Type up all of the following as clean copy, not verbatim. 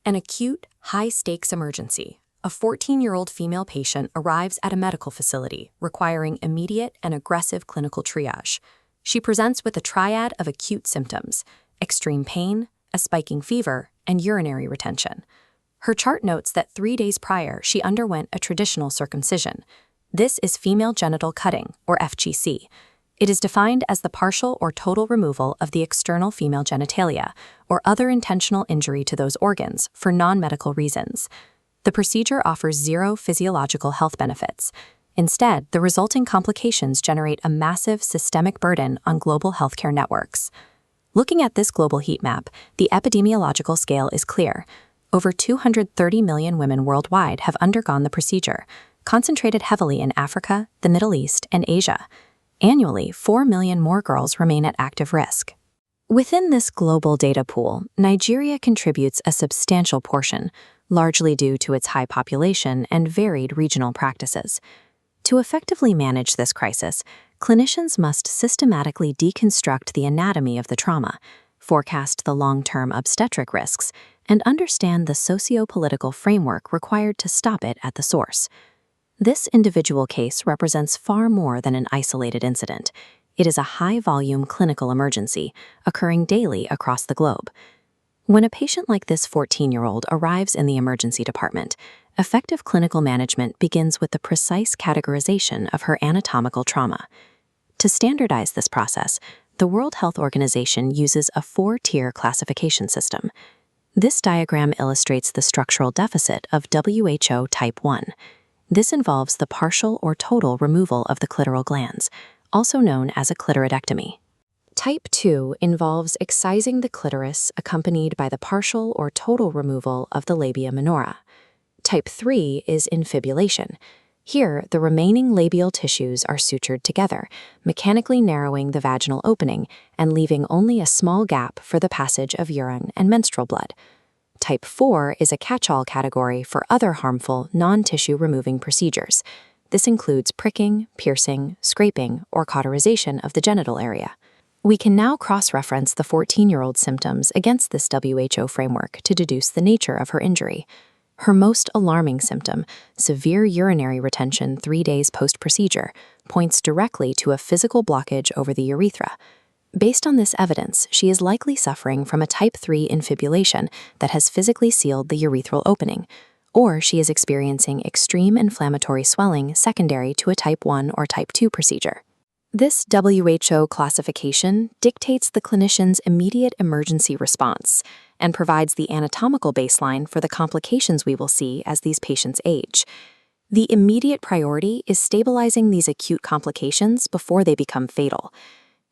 An acute, high-stakes emergency. A 14-year-old female patient arrives at a medical facility requiring immediate and aggressive clinical triage. She presents with a triad of acute symptoms: extreme pain, a spiking fever, and urinary retention. Her chart notes that 3 days prior she underwent a traditional circumcision. This is female genital cutting, or FGC. It is defined as the partial or total removal of the external female genitalia, or other intentional injury to those organs, for non-medical reasons. The procedure offers zero physiological health benefits. Instead, the resulting complications generate a massive systemic burden on global healthcare networks. Looking at this global heat map, the epidemiological scale is clear. Over 230 million women worldwide have undergone the procedure, concentrated heavily in Africa, the Middle East, and Asia. Annually, 4 million more girls remain at active risk. Within this global data pool, Nigeria contributes a substantial portion, largely due to its high population and varied regional practices. To effectively manage this crisis, clinicians must systematically deconstruct the anatomy of the trauma, forecast the long-term obstetric risks, and understand the socio-political framework required to stop it at the source. This individual case represents far more than an isolated incident. It is a high-volume clinical emergency occurring daily across the globe. When a patient like this 14-year-old arrives in the emergency department, effective clinical management begins with the precise categorization of her anatomical trauma. To standardize this process, the World Health Organization uses a 4-tier classification system. This diagram illustrates the structural deficit of WHO Type 1. This involves the partial or total removal of the clitoral glands, also known as a clitoridectomy. Type 2 involves excising the clitoris accompanied by the partial or total removal of the labia minora. Type 3 is infibulation. Here, the remaining labial tissues are sutured together, mechanically narrowing the vaginal opening and leaving only a small gap for the passage of urine and menstrual blood. Type 4 is a catch-all category for other harmful, non-tissue removing procedures. This includes pricking, piercing, scraping, or cauterization of the genital area. We can now cross-reference the 14-year-old's symptoms against this WHO framework to deduce the nature of her injury. Her most alarming symptom, severe urinary retention 3 days post-procedure, points directly to a physical blockage over the urethra. Based on this evidence, she is likely suffering from a type 3 infibulation that has physically sealed the urethral opening, or she is experiencing extreme inflammatory swelling secondary to a type 1 or type 2 procedure. This WHO classification dictates the clinician's immediate emergency response and provides the anatomical baseline for the complications we will see as these patients age. The immediate priority is stabilizing these acute complications before they become fatal.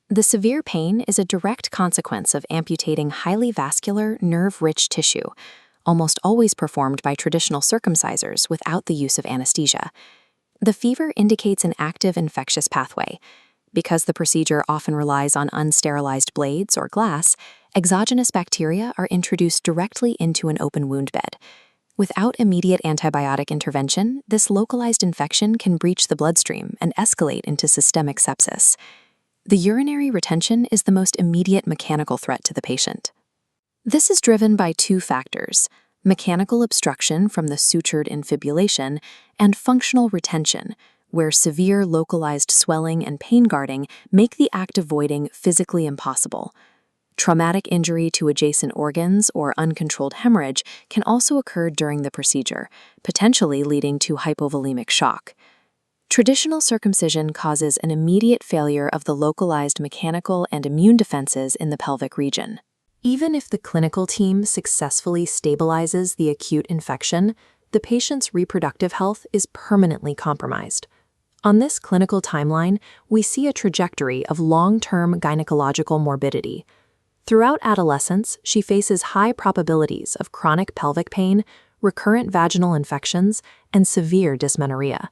The severe pain is a direct consequence of amputating highly vascular, nerve-rich tissue, almost always performed by traditional circumcisers without the use of anesthesia. The fever indicates an active infectious pathway. Because the procedure often relies on unsterilized blades or glass, exogenous bacteria are introduced directly into an open wound bed. Without immediate antibiotic intervention, this localized infection can breach the bloodstream and escalate into systemic sepsis. The urinary retention is the most immediate mechanical threat to the patient. This is driven by 2 factors: mechanical obstruction from the sutured infibulation and functional retention, where severe localized swelling and pain guarding make the act of voiding physically impossible. Traumatic injury to adjacent organs or uncontrolled hemorrhage can also occur during the procedure, potentially leading to hypovolemic shock. Traditional circumcision causes an immediate failure of the localized mechanical and immune defenses in the pelvic region. Even if the clinical team successfully stabilizes the acute infection, the patient's reproductive health is permanently compromised. On this clinical timeline, we see a trajectory of long-term gynecological morbidity. Throughout adolescence, she faces high probabilities of chronic pelvic pain, recurrent vaginal infections, and severe dysmenorrhea.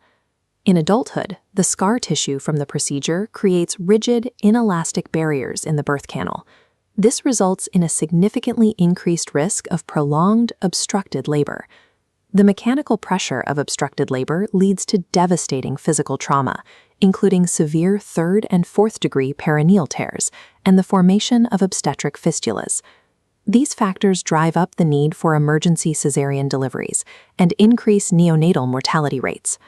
In adulthood, the scar tissue from the procedure creates rigid, inelastic barriers in the birth canal. This results in a significantly increased risk of prolonged, obstructed labor. The mechanical pressure of obstructed labor leads to devastating physical trauma, including severe 3rd and 4th degree perineal tears and the formation of obstetric fistulas. These factors drive up the need for emergency cesarean deliveries and increase neonatal mortality rates.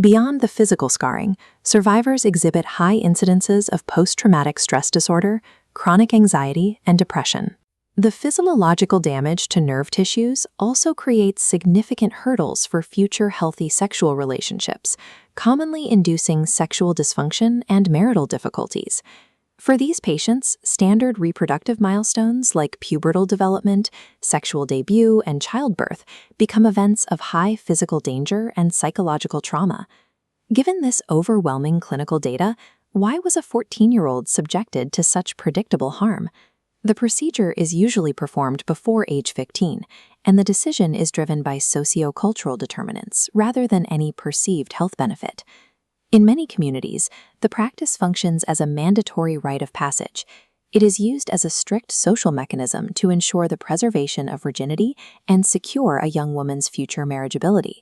Beyond the physical scarring, survivors exhibit high incidences of post-traumatic stress disorder, chronic anxiety, and depression. The physiological damage to nerve tissues also creates significant hurdles for future healthy sexual relationships, commonly inducing sexual dysfunction and marital difficulties. For these patients, standard reproductive milestones like pubertal development, sexual debut, and childbirth become events of high physical danger and psychological trauma. Given this overwhelming clinical data, why was a 14-year-old subjected to such predictable harm? The procedure is usually performed before age 15, and the decision is driven by socio-cultural determinants rather than any perceived health benefit. In many communities, the practice functions as a mandatory rite of passage. It is used as a strict social mechanism to ensure the preservation of virginity and secure a young woman's future marriageability.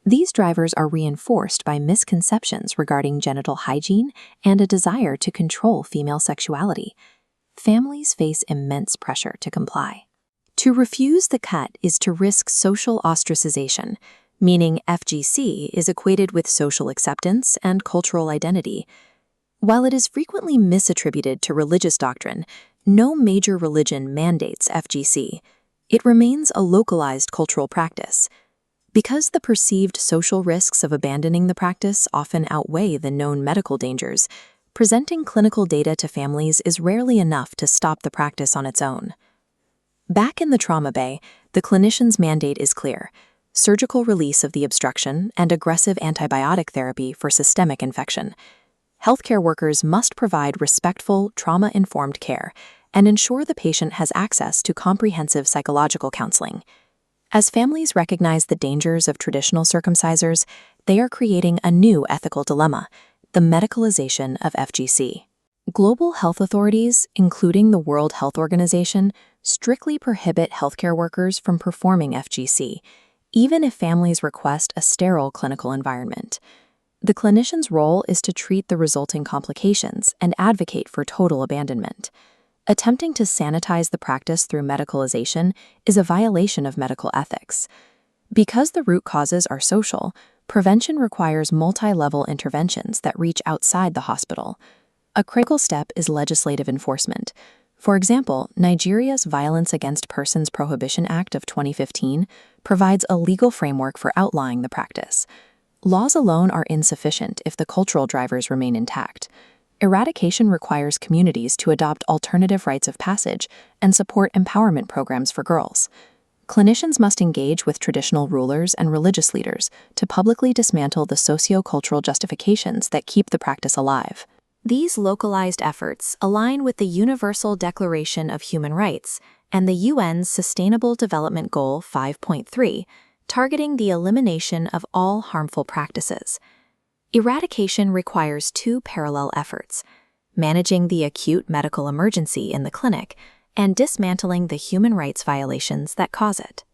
These drivers are reinforced by misconceptions regarding genital hygiene and a desire to control female sexuality. Families face immense pressure to comply. To refuse the cut is to risk social ostracization, meaning FGC is equated with social acceptance and cultural identity. While it is frequently misattributed to religious doctrine, no major religion mandates FGC. It remains a localized cultural practice. Because the perceived social risks of abandoning the practice often outweigh the known medical dangers, presenting clinical data to families is rarely enough to stop the practice on its own. Back in the trauma bay, the clinician's mandate is clear: surgical release of the obstruction and aggressive antibiotic therapy for systemic infection. Healthcare workers must provide respectful, trauma-informed care and ensure the patient has access to comprehensive psychological counseling. As families recognize the dangers of traditional circumcisers, they are creating a new ethical dilemma: the medicalization of FGC. Global health authorities, including the World Health Organization, strictly prohibit healthcare workers from performing FGC, even if families request a sterile clinical environment. The clinician's role is to treat the resulting complications and advocate for total abandonment. Attempting to sanitize the practice through medicalization is a violation of medical ethics. Because the root causes are social, prevention requires multi-level interventions that reach outside the hospital. A critical step is legislative enforcement. For example, Nigeria's Violence Against Persons Prohibition Act of 2015 provides a legal framework for outlawing the practice. Laws alone are insufficient if the cultural drivers remain intact. Eradication requires communities to adopt alternative rites of passage and support empowerment programs for girls. Clinicians must engage with traditional rulers and religious leaders to publicly dismantle the socio-cultural justifications that keep the practice alive. These localized efforts align with the Universal Declaration of Human Rights and the UN's Sustainable Development Goal 5.3, targeting the elimination of all harmful practices. Eradication requires two parallel efforts: managing the acute medical emergency in the clinic and dismantling the human rights violations that cause it.